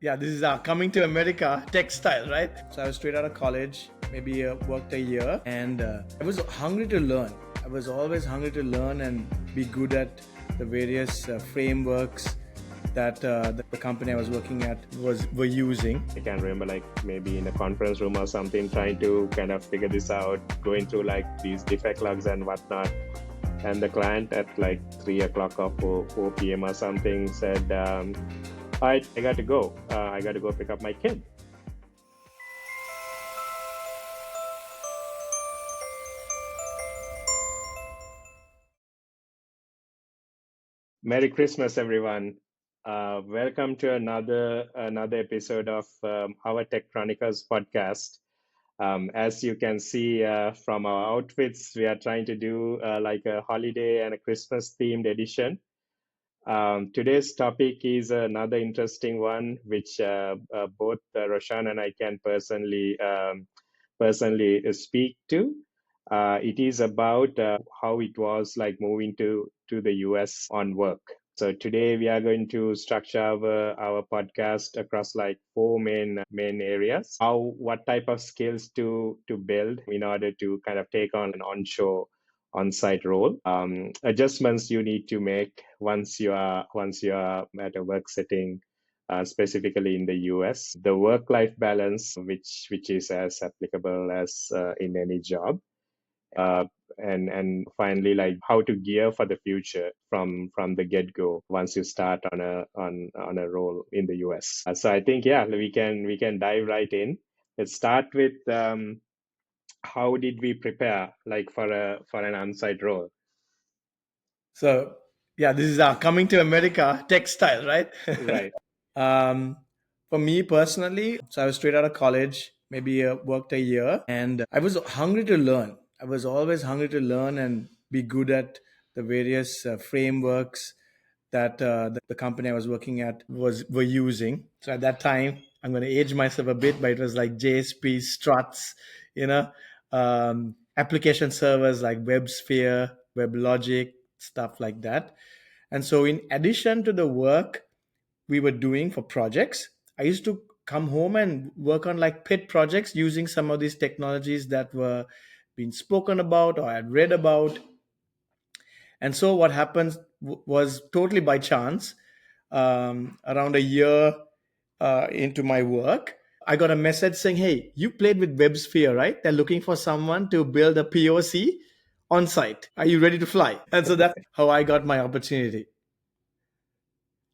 Yeah, this is coming to America tech style, right? So I was straight out of college, maybe worked a year, and I was hungry to learn. I was always hungry to learn and be good at the various frameworks that the company I was working at were using. I can remember like maybe in a conference room or something, trying to kind of figure this out, going through like these defect logs and whatnot. And the client at like 3 o'clock or 4 p.m. or something said, all right, I got to go. I got to go pick up my kid. Merry Christmas, everyone. Welcome to another episode of our Tech Chronicles podcast. As you can see from our outfits, we are trying to do like a holiday and a Christmas themed edition. Today's topic is another interesting one, which both Roshan and I can personally speak to. It is about how it was like moving to the US on work. So today we are going to structure our podcast across like four main areas. What type of skills to build in order to kind of take on an onshore on-site role. Adjustments you need to make once you are at a work setting, specifically in the US. The work-life balance, which is as applicable as in any job, uh, and finally like how to gear for the future from the get-go once you start on a role in the US. So I think yeah, we can dive right in. Let's start with how did we prepare like for an on-site role? So yeah, this is coming to America tech style, right? Right. um, for me personally, so I was straight out of college, maybe worked a year, and I was hungry to learn. I was always hungry to learn and be good at the various frameworks that the company I was working at were using. So at that time, I'm going to age myself a bit, but it was like JSP, Struts, you know, application servers like WebSphere, WebLogic, stuff like that. And so, in addition to the work we were doing for projects, I used to come home and work on like pet projects using some of these technologies that were being spoken about or I had read about. And so what happened was totally by chance. Around a year into my work, I got a message saying, "Hey, you played with WebSphere, right? They're looking for someone to build a POC on site. Are you ready to fly?" And so that's how I got my opportunity.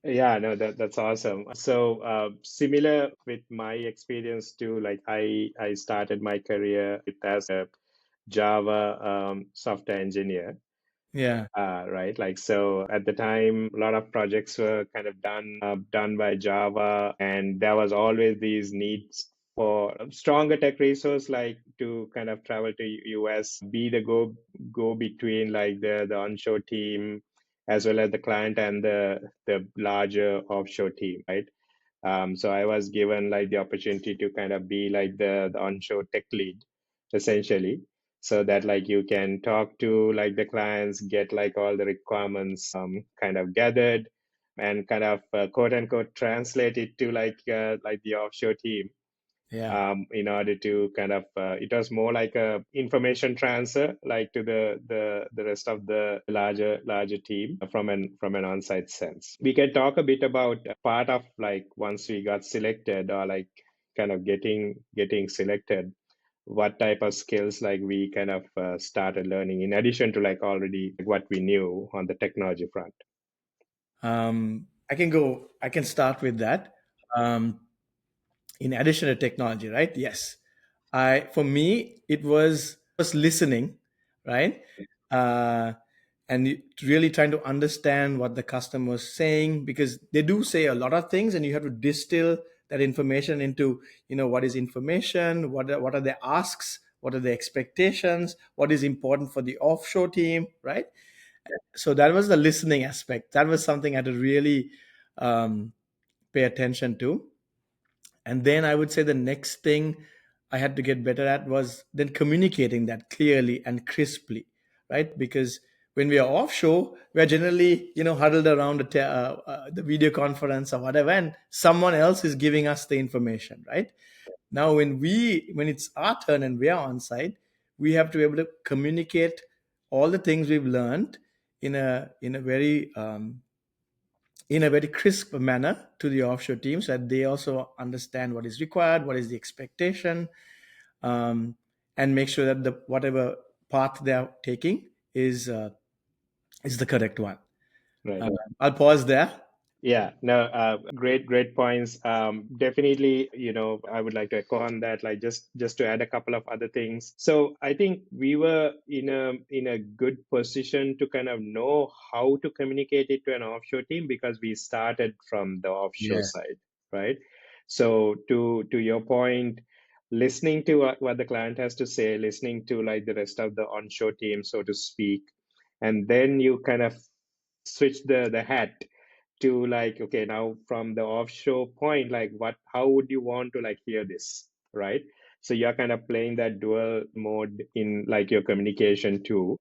Yeah, no, that's awesome. So similar with my experience too, like I started my career as a Java software engineer. Yeah. Right. Like so at the time, a lot of projects were kind of done by Java, and there was always these needs for a stronger tech resource, like to kind of travel to US, be the go between like the onshore team as well as the client and the larger offshore team, right? So I was given like the opportunity to kind of be like the onshore tech lead, essentially, so that like you can talk to like the clients, get like all the requirements kind of gathered, and kind of quote unquote translate it to like the offshore team Yeah. in order to kind of it was more like a information transfer like to the rest of the larger team from an on-site sense. We can talk a bit about part of like once we got selected or like kind of getting selected, what type of skills like we kind of started learning in addition to like already what we knew on the technology front. I can start with that. Um, in addition to technology, right? Yes. For me, it was listening, right? Uh, and really trying to understand what the customer was saying, because they do say a lot of things and you have to distill that information into, what is information, what are their asks, what are the expectations, what is important for the offshore team, right? So that was the listening aspect. That was something I had to really um, pay attention to. And then I would say the next thing I had to get better at was then communicating that clearly and crisply, right? Because when we are offshore, we are generally, huddled around the video conference or whatever, and someone else is giving us the information, right? Now, when it's our turn and we are on site, we have to be able to communicate all the things we've learned in a very crisp manner to the offshore team, so that they also understand what is required, what is the expectation, um, and make sure that the whatever path they are taking is the correct one. Right. Uh, I'll pause there. Yeah, no, great points. Definitely, I would like to echo on that, like just to add a couple of other things. So I think we were in a good position to kind of know how to communicate it to an offshore team because we started from the offshore Yeah. side, right? So to your point, listening to what the client has to say, listening to like the rest of the onshore team, so to speak, and then you kind of switch the hat to like, okay, now from the offshore point, like how would you want to like hear this, right? So you're kind of playing that dual mode in like your communication too.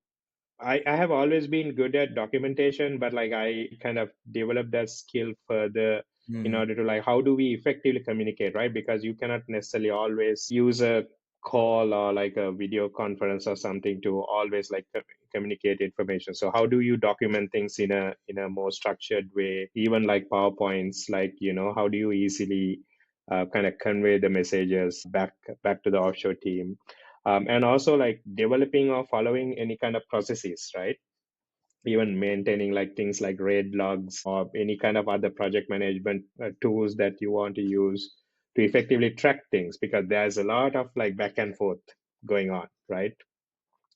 I have always been good at documentation, but like I kind of developed that skill further in Hmm. order to like how do we effectively communicate, right? Because you cannot necessarily always use a call or like a video conference or something to always like communicate information. So how do you document things in a more structured way? Even like PowerPoints, like how do you easily kind of convey the messages back to the offshore team? And also like developing or following any kind of processes, right? Even maintaining like things like raid logs or any kind of other project management tools that you want to use to effectively track things, because there's a lot of like back and forth going on, right?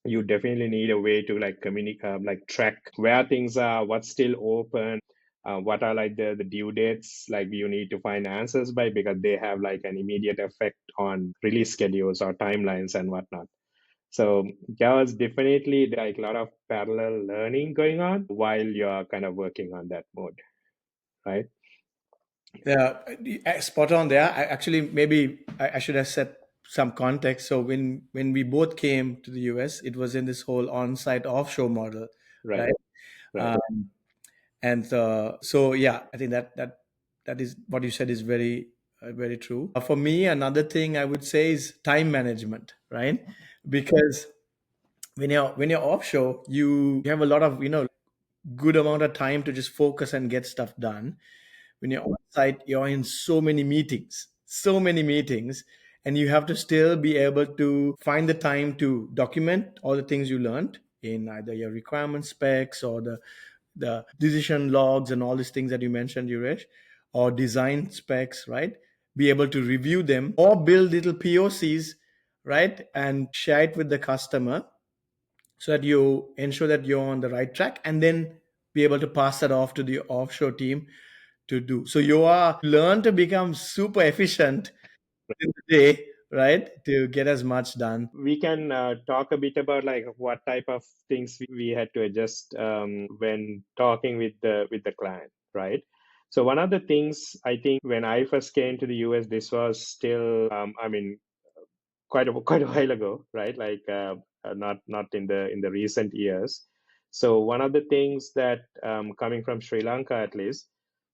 You definitely need a way to like communicate, like track where things are, what's still open, what are like the due dates, like you need to find answers by, because they have like an immediate effect on release schedules or timelines and whatnot. So there was definitely like a lot of parallel learning going on while you're kind of working on that mode, right? Yeah, spot on there. Actually, maybe I should have set some context. So when we both came to the US, it was in this whole on-site offshore model, Right, right? right, Um, and so yeah, I think that is what you said is very true. For me, another thing I would say is time management, right? Because when you're offshore, you have a lot of good amount of time to just focus and get stuff done. When you're on site, you're in so many meetings, and you have to still be able to find the time to document all the things you learned in either your requirement specs or the decision logs and all these things that you mentioned, Yuresh, or design specs, right? Be able to review them or build little POCs, right? And share it with the customer so that you ensure that you're on the right track, and then be able to pass that off to the offshore team to do. So you are learn to become super efficient in the day, right? To get as much done. we can talk a bit about like what type of things we had to adjust when talking with the client, right? So one of the things I think when I first came to the US, this was still, I mean, quite a while ago, right? Like not in the recent years. So one of the things that coming from Sri Lanka at least,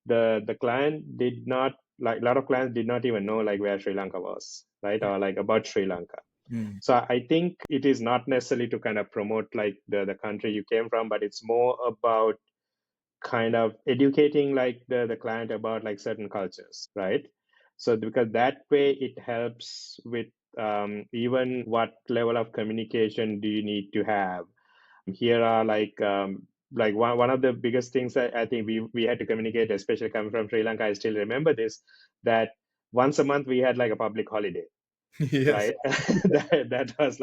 the client did not like a lot of clients did not even know like where Sri Lanka was, right? Or like about Sri Lanka. Mm. So I think it is not necessarily to kind of promote like the country you came from, but it's more about kind of educating like the client about like certain cultures, right? So because that way it helps with even what level of communication do you need to have. Here are like one of the biggest things that I think we had to communicate, especially coming from Sri Lanka. I still remember this, that once a month we had like a public holiday, Yes. right? That was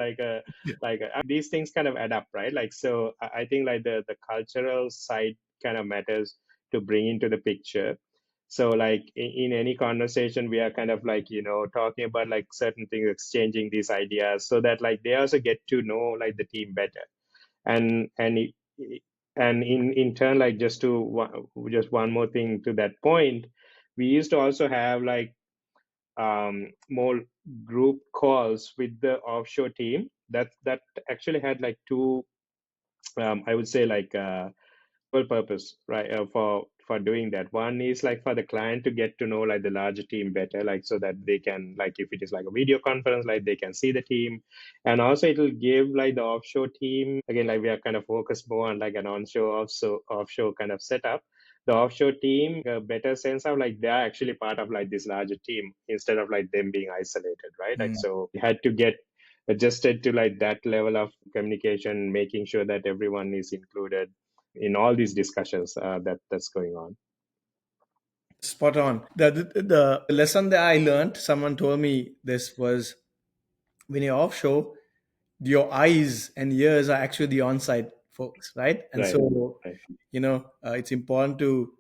these things kind of add up, right? Like so I think like the cultural side kind of matters to bring into the picture. So like in any conversation we are kind of like talking about like certain things, exchanging these ideas so that like they also get to know like the team better. And and it, and in turn, like just one more thing to that point, we used to also have like more group calls with the offshore team that actually had like two I would say like dual purpose, right? For doing that. One is like for the client to get to know like the larger team better, like so that they can, like if it is like a video conference, like they can see the team, and also it will give like the offshore team again, like we are kind of focused more on like an onshore offshore kind of setup. The offshore team a better sense of like they are actually part of like this larger team instead of like them being isolated, right? Like Mm. so we had to get adjusted to like that level of communication, making sure that everyone is included in all these discussions that's going on. Spot on. The lesson that I learned, someone told me this was when you're offshore, your eyes and ears are actually the on-site folks, right? And Right, so, right. it's important to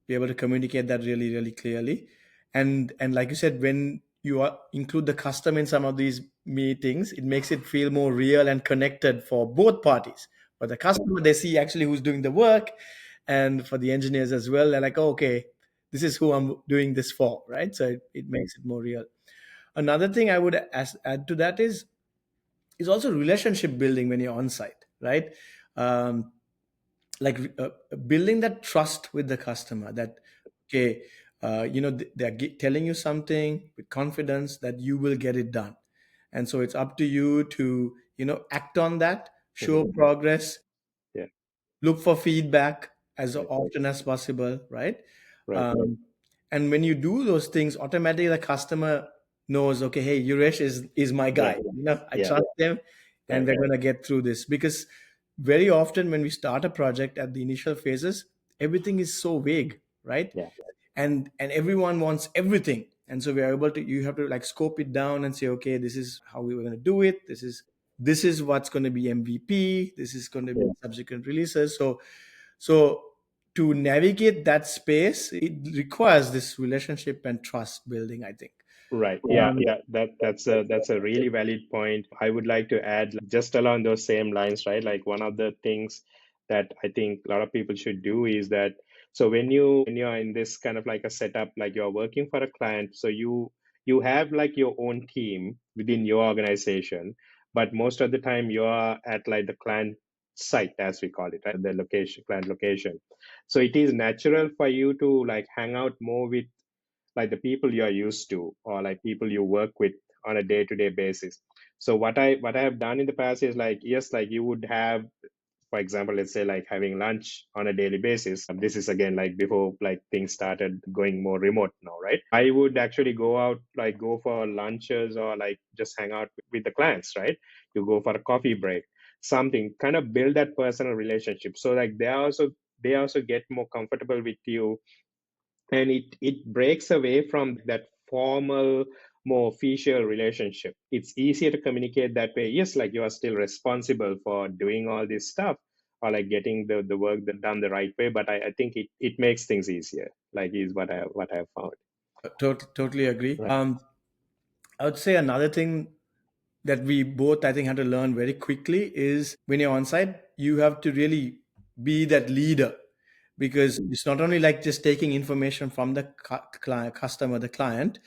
be able to communicate that really, really clearly. And like you said, when you include the customer in some of these meetings, it makes it feel more real and connected for both parties. For the customer, they see actually who's doing the work, and for the engineers as well, they're like, oh, okay, this is who I'm doing this for, right? So it makes it more real. Another thing I would add to that is also relationship building when you're on site, right? Um, like building that trust with the customer that okay, they're telling you something with confidence that you will get it done, and so it's up to you to act on that, Hmm. show progress, Yeah, look for feedback as right, often as possible, right? right. And when you do those things, automatically the customer knows, okay, hey, Yuresh is my Yeah, guy. I yeah, trust him, and right, we're gonna get through this. Because very often when we start a project at the initial phases, everything is so vague, right? yeah, And everyone wants everything, and so we are able to you have to like scope it down and say, okay, this is how we were going to do it, this is what's going to be MVP, this is going to be subsequent releases. So to navigate that space, it requires this relationship and trust building, I think. right. Yeah, um, yeah. That's a really valid point. I would like to add just along those same lines, right? Like one of the things that I think a lot of people should do is that so when you're in this kind of like a setup, like you're working for a client, so you have like your own team within your organization, but most of the time you're at like the client site, as we call it, right? The location, client location. So it is natural for you to like hang out more with like the people you are used to or like people you work with on a day-to-day basis. So what I have done in the past is like, yes, like you would have, for example, let's say like having lunch on a daily basis. This is again like before like things started going more remote now, right? I would actually go out, like go for lunches or like just hang out with the clients, right? You go for a coffee break, something, kind of build that personal relationship. So like they also get more comfortable with you, and it breaks away from that formal, more official relationship. It's easier to communicate that way. Yes, like you are still responsible for doing all this stuff or like getting the work done the right way, but I think it makes things easier, like is what I have found. totally agree. Right. I would say another thing that we both, I think, had to learn very quickly is when you're on site, you have to really be that leader, because it's not only like just taking information from the customer, the client,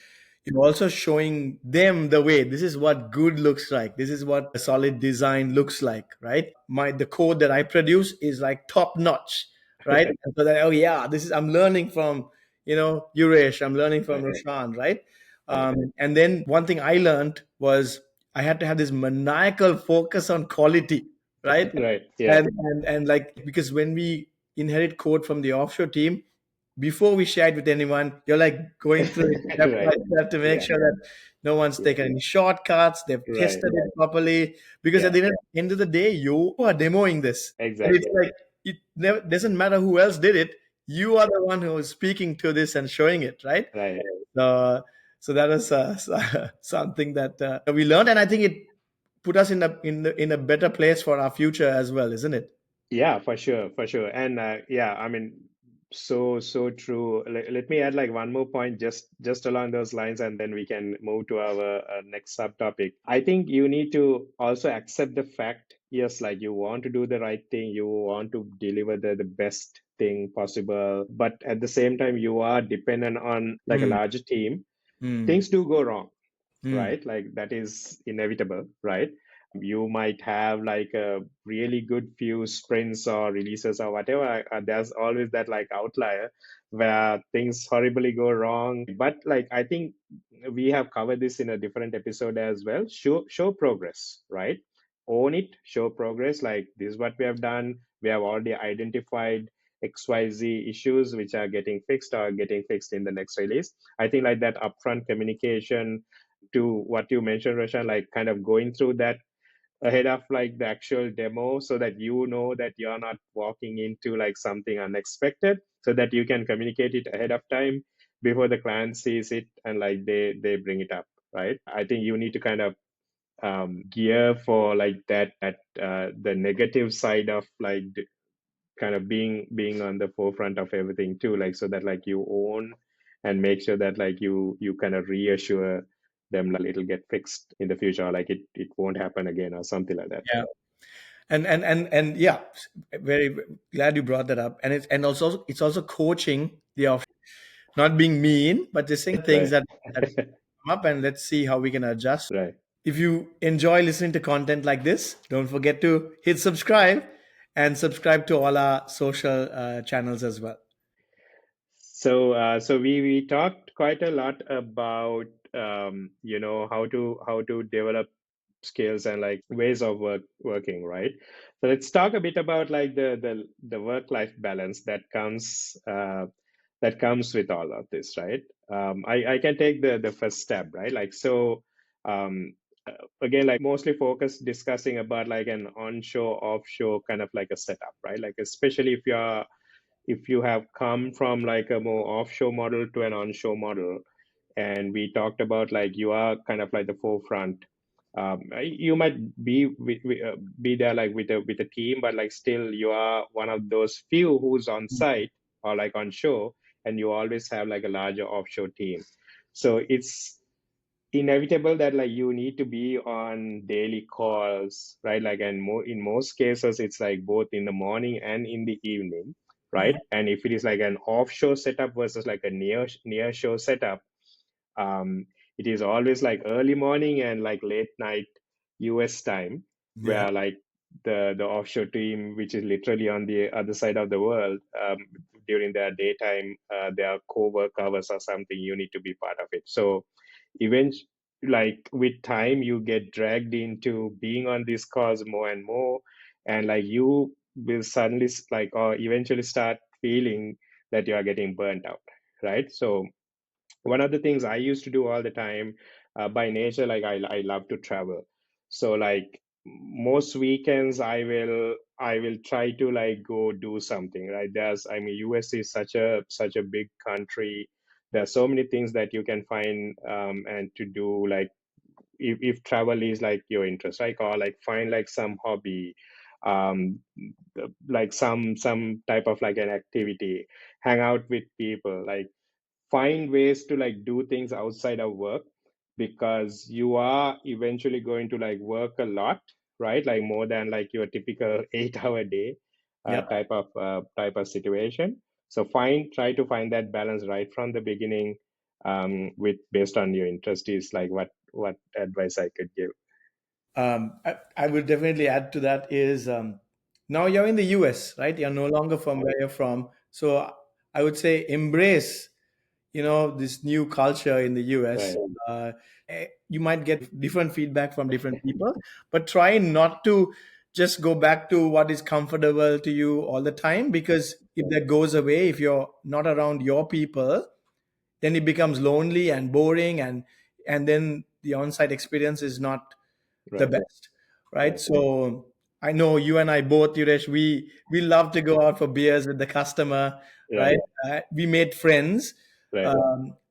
you're also showing them the way. This is what good looks like. This is what a solid design looks like, right? The code that I produce is like top notch, right? And so that, oh yeah, this is I'm learning from Yuresh, I'm learning from Right, Roshan, right? right. And then one thing I learned was I had to have this maniacal focus on quality, right? Right, yeah. And like, because when we inherit code from the offshore team, before we share it with anyone, you're like going through it step by Right, step to make yeah, sure that no one's yeah, taken any shortcuts, they've right, tested it properly. Because at yeah, the end of the day, you are demoing this. And it's exactly. like, it never doesn't matter who else did it. You are the one who is speaking to this and showing it, right? Right. So, so that is something that we learned, and I think it put us in a better place for our future as well, isn't it? Yeah, for sure, for sure. And yeah, I mean, so true. Let me add like one more point just along those lines, and then we can move to our next subtopic. I think you need to also accept the fact, yes, like you want to do the right thing, you want to deliver the best thing possible, but at the same time, you are dependent on like a Mm, larger team. mm, Things do go wrong, mm. right? Like that is inevitable, right? You might have like a really good few sprints or releases or whatever. There's always that like outlier where things horribly go wrong. But like I think we have covered this in a different episode as well. Show progress, right? Own it, show progress. Like this is what we have done. We have already identified XYZ issues which are getting fixed or getting fixed in the next release. I think like that upfront communication to what you mentioned, Roshan, like kind of going through that ahead of like the actual demo so that you know that you're not walking into like something unexpected, so that you can communicate it ahead of time before the client sees it and like they bring it up, right? I think you need to kind of gear for like that the negative side of like kind of being on the forefront of everything too, like so that like you own and make sure that like you kind of reassure them like it'll get fixed in the future, or like it won't happen again or something like that. Yeah. And yeah, very glad you brought that up. And it's also coaching the off, not being mean, but just saying things Right. that come up, and let's see how we can adjust. Right. If you enjoy listening to content like this, don't forget to hit subscribe and subscribe to all our social channels as well. So we talked quite a lot about how to develop skills and like ways of working, right? So let's talk a bit about like the work life balance that comes with all of this, right? I can take the first step, right? Like so again, like mostly focus discussing about like an onshore offshore kind of like a setup, right? Like especially if you have come from like a more offshore model to an onshore model, and we talked about like you are kind of like the forefront. You might be there like with a team, but like still you are one of those few who's on site or like on shore, and you always have like a larger offshore team. So it's inevitable that like you need to be on daily calls, right? Like, and more in most cases it's like both in the morning and in the evening, right? And if it is like an offshore setup versus like a near shore setup, um, it is always like early morning and like late night US time, Yeah. where like the offshore team, which is literally on the other side of the world, during their daytime, their co-work hours or something, you need to be part of it. So eventually, like with time, you get dragged into being on these calls more and more, and like you will suddenly like or eventually start feeling that you are getting burnt out, right? So one of the things I used to do all the time, by nature, like I love to travel. So like most weekends, I will try to like go do something, right? I mean, US is such a big country. There's so many things that you can find and to do, like if travel is like your interest, right? Or like find like some hobby, um, like some type of like an activity, hang out with people, like find ways to like do things outside of work, because you are eventually going to like work a lot, right? Like more than like your typical 8 hour day Yep. type of situation. So try to find that balance right from the beginning, with based on your interest is like what advice I could give. I would definitely add to that is now you're in the US, right? You're no longer from where you're from. So I would say embrace, this new culture in the US. Right. Uh, you might get different feedback from different people, but try not to just go back to what is comfortable to you all the time, because if that goes away, if you're not around your people, then it becomes lonely and boring, and then the on-site experience is not the Right. best, right? Right. So I know you and I both, Yuresh, we love to go out for beers with the customer, right? Right. We made friends, Right.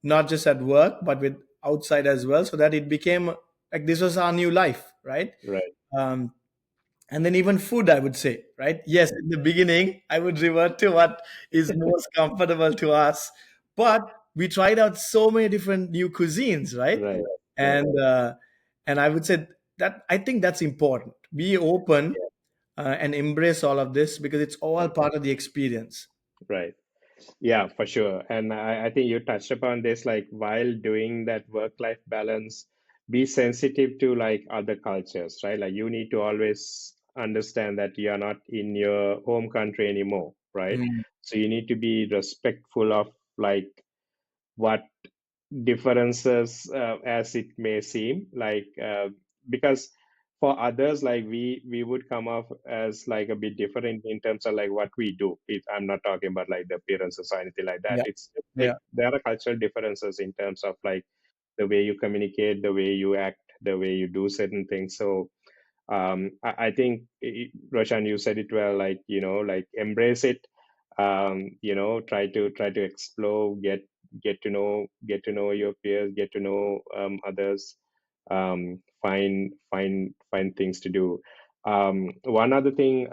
not just at work but with outside as well, so that it became like this was our new life, right? Right. um, and then even food, I would say, right? Yes, in the beginning I would revert to what is most comfortable to us, but we tried out so many different new cuisines, right? Right. Right. And I would say that I think that's important. Be open, and embrace all of this, because it's all part of the experience. Right. Yeah, for sure. And I think you touched upon this, like while doing that work-life balance, be sensitive to like other cultures, right? Like you need to always understand that you are not in your home country anymore, right? Mm. So you need to be respectful of like what differences, as it may seem like, because for others, like we would come off as like a bit different in terms of like what we do. I'm not talking about like the appearances or anything like that. Yeah. It's just Yeah. like there are cultural differences in terms of like the way you communicate, the way you act, the way you do certain things. So I think Roshan, you said it well. Like like embrace it. Try to explore, get to know your peers, get to know others. Find things to do. One other thing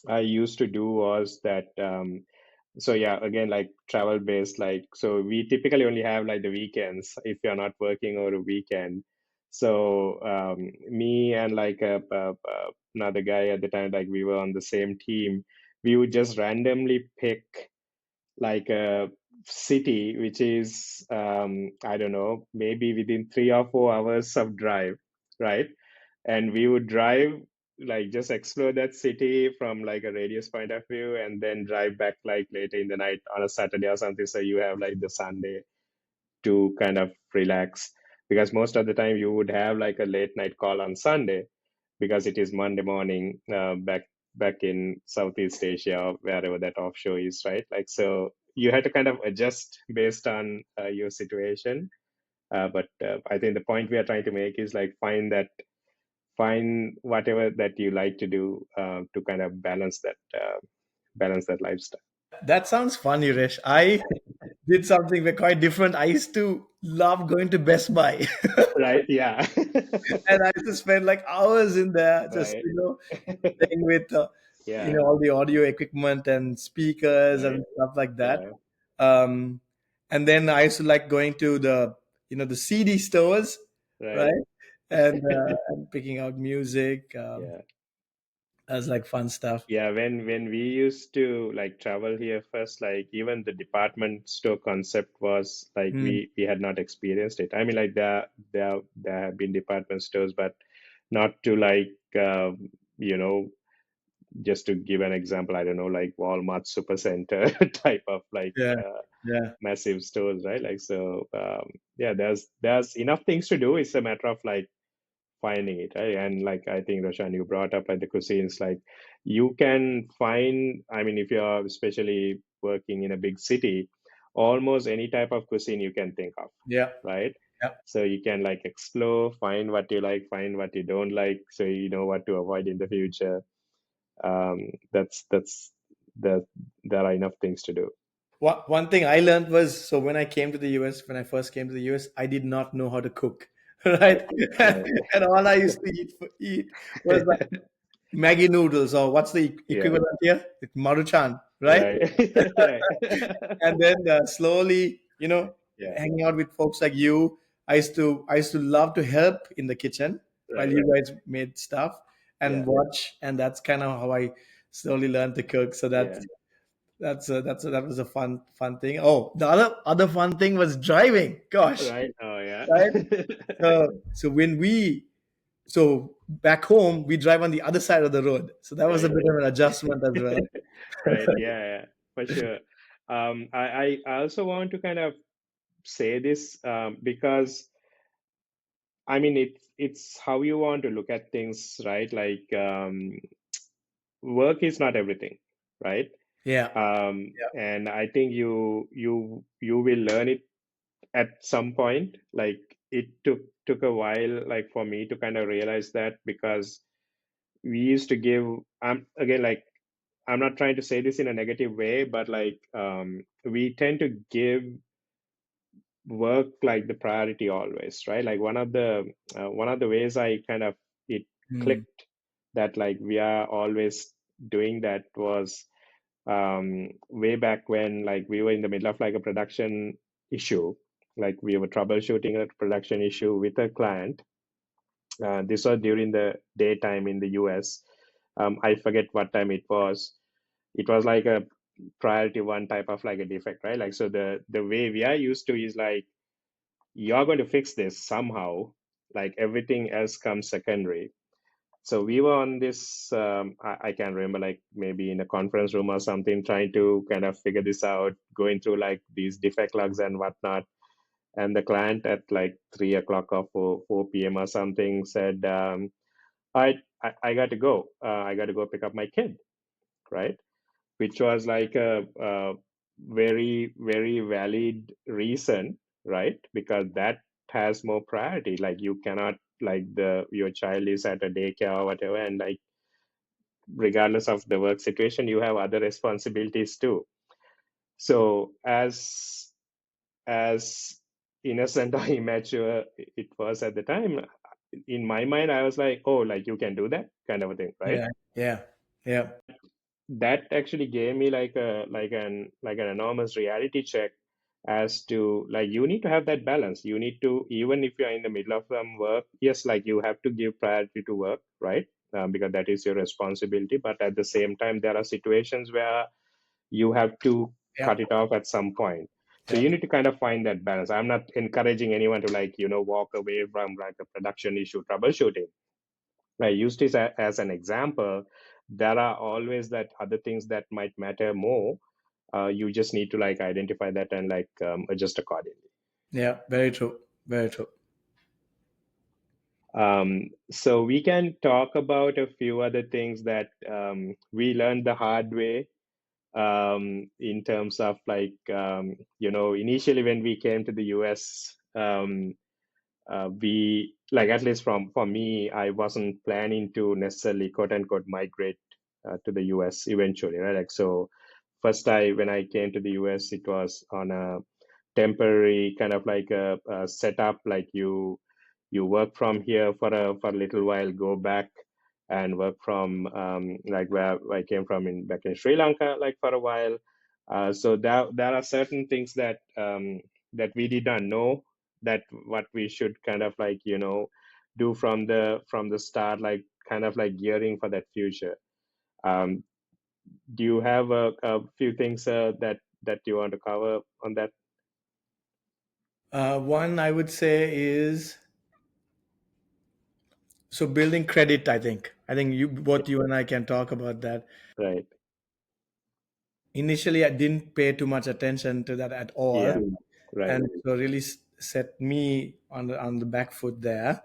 I used to do was that. So yeah, again, like travel based, like so we typically only have like the weekends if you're not working over a weekend. So me and like another guy at the time, like we were on the same team, we would just randomly pick like a city which is I don't know, maybe within 3 or 4 hours of drive, right? And we would drive, like just explore that city from like a radius point of view, and then drive back like later in the night on a Saturday or something, so you have like the Sunday to kind of relax, because most of the time you would have like a late night call on Sunday because it is Monday morning, back in Southeast Asia or wherever that offshore is, right? Like so you had to kind of adjust based on your situation. But I think the point we are trying to make is like find whatever that you like to do, to kind of balance that lifestyle. That sounds funny, Resh. I did something quite different. I used to love going to Best Buy. Right, yeah. And I used to spend like hours in there, just Right. playing with Yeah. all the audio equipment and speakers Right. and stuff like that. Yeah. Um, and then I used to like going to the CD stores, Right. right? And picking out music. Yeah. That's like fun stuff. Yeah, when we used to like travel here first, like even the department store concept was like Mm, we had not experienced it. I mean, like there have been department stores, but not to like you know just to give an example, I don't know, like Walmart Supercenter type of like yeah, yeah, massive stores, right? Like so, yeah, there's enough things to do. It's a matter of like finding it, right? And like I think Roshan, you brought up like the cuisines, like you can find, I mean, if you're especially working in a big city, almost any type of cuisine you can think of, yeah, right? yeah. So you can like explore, find what you like, find what you don't like, so you know what to avoid in the future. That's that There are enough things to do. One thing I learned was, so when I came to the US, when I first came to the US, I did not know how to cook, Right, right? right. And all I used to eat was like Maggie noodles, or what's the Yeah, equivalent here? It's Maruchan, right? right. Right. And then slowly, Yeah, hanging out with folks like you, I used to love to help in the kitchen while right. you guys made stuff and Yeah, watch, and that's kind of how I slowly learned to cook. So yeah. that was a fun thing. Oh, the other fun thing was driving. Gosh, Right. Oh, yeah. right? So when so back home we drive on the other side of the road, so that was a Right. bit of an adjustment as well. Right. Yeah, yeah, for sure. I also want to kind of say this, because I mean it's how you want to look at things, right? Like work is not everything, right? Yeah, And I think you will learn it at some point. Like it took a while, like for me to kind of realize that, because we used to give, again, like I'm not trying to say this in a negative way, but like we tend to give work like the priority always, right? Like one of the ways I kind of it yeah. clicked that like we are always doing that was way back when like we were in the middle of like a production issue, like we were troubleshooting a production issue with a client. This was during the daytime in the US. I forget what time it was. It was like a priority one type of like a defect, right? Like so the way we are used to is like you're going to fix this somehow, like everything else comes secondary. So we were on this, I can't remember, like maybe in a conference room or something, trying to kind of figure this out, going through like these defect logs and whatnot. And the client at like 3 o'clock or 4 p.m. or something said, I got to go. I got to go pick up my kid, right? Which was like a very, very valid reason, right? Because that has more priority. Like you cannot, like your child is at a daycare or whatever, and like regardless of the work situation, you have other responsibilities too. So as innocent or immature it was at the time, in my mind, I was like, oh, like you can do that kind of a thing, right? Yeah. Yeah. Yeah. That actually gave me like an enormous reality check as to like you need to have that balance. You need to, even if you're in the middle of some work, yes, like you have to give priority to work, right? Because that is your responsibility. But at the same time, there are situations where you have to Yeah. cut it off at some point. So Yeah. you need to kind of find that balance. I'm not encouraging anyone to like, walk away from like a production issue troubleshooting. I used this as an example. There are always that other things that might matter more. You just need to like identify that and like adjust accordingly. Yeah. Very true. Very true. So we can talk about a few other things that we learned the hard way, in terms of like, initially when we came to the US, we like, at least for me, I wasn't planning to necessarily quote unquote migrate to the US eventually, right? Like, so first when I came to the US, it was on a temporary kind of like a setup, like you work from here for a little while, go back and work from like where I came from in back in Sri Lanka, like for a while. So there are certain things that we did not know, that what we should kind of like do from the start, like kind of like gearing for that future. Um, do you have a few things that you want to cover on that? One I would say is, so building credit. I think you both you and I can talk about that. Right. Initially, I didn't pay too much attention to that at all, Yeah. Right. and so really set me on the back foot there.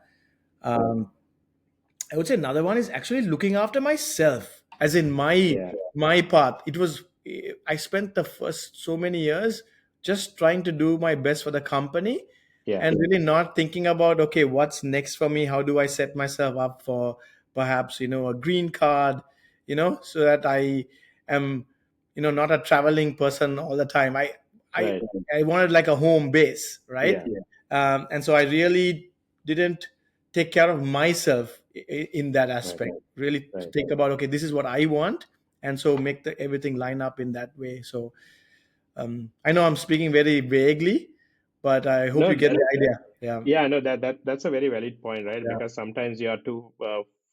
Um, I would say another one is actually looking after myself, as in my Yeah. my path. It was, I spent the first so many years just trying to do my best for the company, Yeah. and really not thinking about, okay, what's next for me? How do I set myself up for perhaps a green card, so that I am not a traveling person all the time. I Right. I wanted like a home base, right? Yeah. And so I really didn't take care of myself in that Right. aspect, really to Right. think about, okay, this is what I want, and so make everything line up in that way. So I know I'm speaking very vaguely, but I hope No, you get that the idea. Yeah. Yeah, no, that's a very valid point, right? Yeah. Because sometimes you are too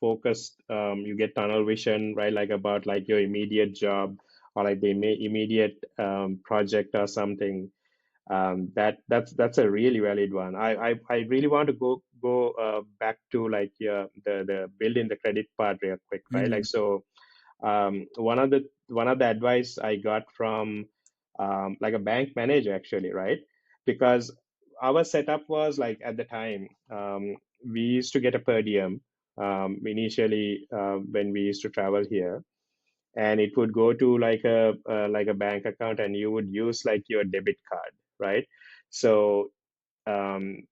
focused, you get tunnel vision, right? Like about like your immediate job or like the immediate project or something. That's a really valid one. I really want to go back to like the building the credit part real quick, right? Like Mm. so, one of the advice I got from like a bank manager actually, right? Because our setup was like at the time, we used to get a per diem initially when we used to travel here, and it would go to like a bank account, and you would use like your debit card, right? So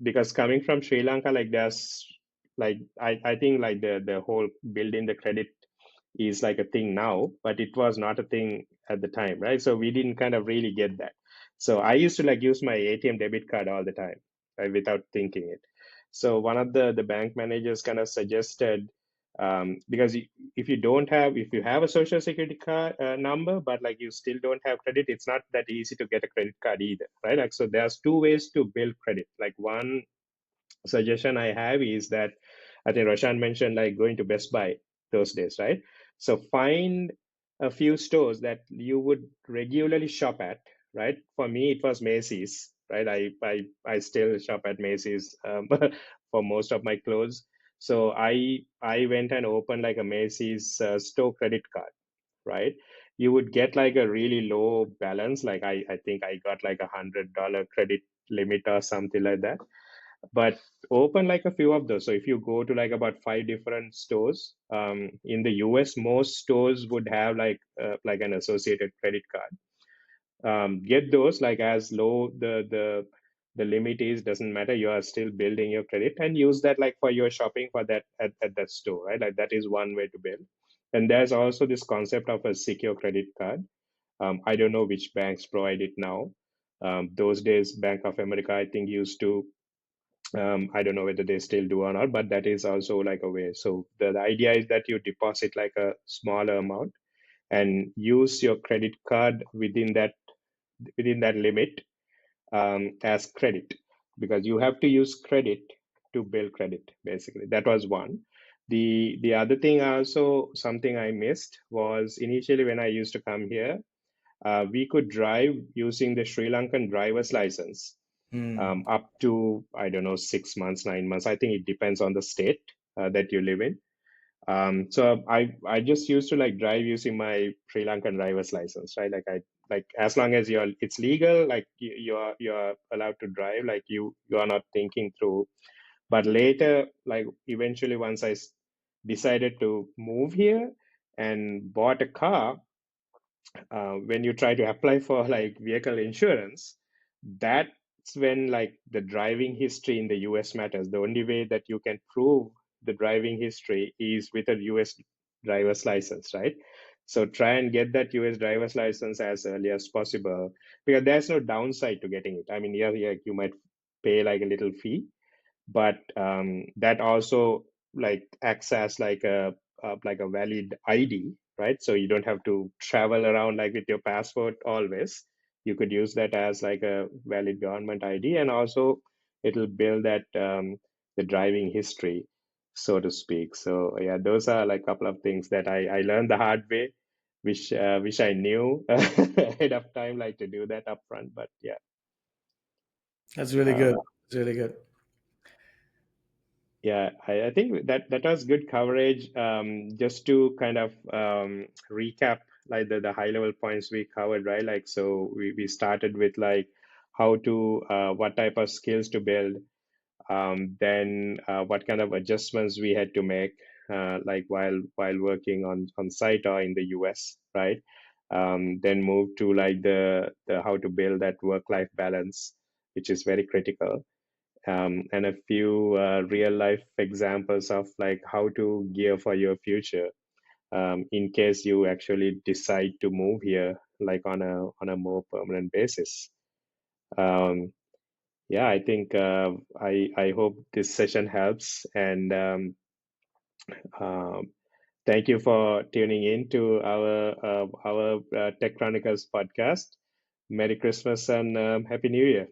because coming from Sri Lanka, like there's like I think like the whole building the credit is like a thing now, but it was not a thing at the time, right? So we didn't kind of really get that. So I used to like use my ATM debit card all the time, right, without thinking it. So one of the bank managers kind of suggested, because if you have a social security card number, but like you still don't have credit, it's not that easy to get a credit card either, right? Like so there's two ways to build credit. Like one suggestion I have is that I think Roshan mentioned like going to Best Buy those days, right? So find a few stores that you would regularly shop at, right? For me, it was Macy's. right? I still shop at Macy's for most of my clothes. So I went and opened like a Macy's store credit card, right? You would get like a really low balance. Like I think I got like $100 credit limit or something like that. But open like a few of those. So if you go to like about five different stores in the US, most stores would have like an associated credit card. Get those, like as low the limit is, doesn't matter, you are still building your credit, and use that like for your shopping for that at that store, right? Like that is one way to build. And there's also this concept of a secure credit card. I don't know which banks provide it now. Those days Bank of America, I think, used to. I don't know whether they still do or not, but that is also like a way. So the idea is that you deposit like a smaller amount and use your credit card within that limit as credit, because you have to use credit to build credit. Basically, that was one. The other thing also, something I missed, was initially when I used to come here, we could drive using the Sri Lankan driver's license Hmm. up to, I don't know, 6 months, 9 months. I think it depends on the state that you live in. So I just used to like drive using my Sri Lankan driver's license, right? Like as long as it's legal, like you're allowed to drive, like you are not thinking through. But later, like eventually, once decided to move here and bought a car, when you try to apply for like vehicle insurance, that's when like the driving history in the US matters. The only way that you can prove the driving history is with a US driver's license, right? So try and get that US driver's license as early as possible, because there's no downside to getting it. I mean, yeah, you might pay like a little fee, but that also like acts as like a valid ID, right? So you don't have to travel around like with your passport always. You could use that as like a valid government ID, and also it'll build that the driving history, so to speak. So yeah, those are like a couple of things that I learned the hard way, which I knew ahead of time, like to do that upfront. But yeah. That's really good. Uh, It's really good. Yeah, I think that was good coverage. Just to kind of recap, like the high level points we covered, right? Like, so we started with like how to what type of skills to build, then what kind of adjustments we had to make, like while working on site or in the US, right? Then move to like the how to build that work life balance, which is very critical, and a few real life examples of like how to gear for your future, in case you actually decide to move here like on a more permanent basis. um, yeah, I think I hope this session helps, and um, thank you for tuning in to our Tech Chronicles podcast. Merry Christmas and Happy New Year.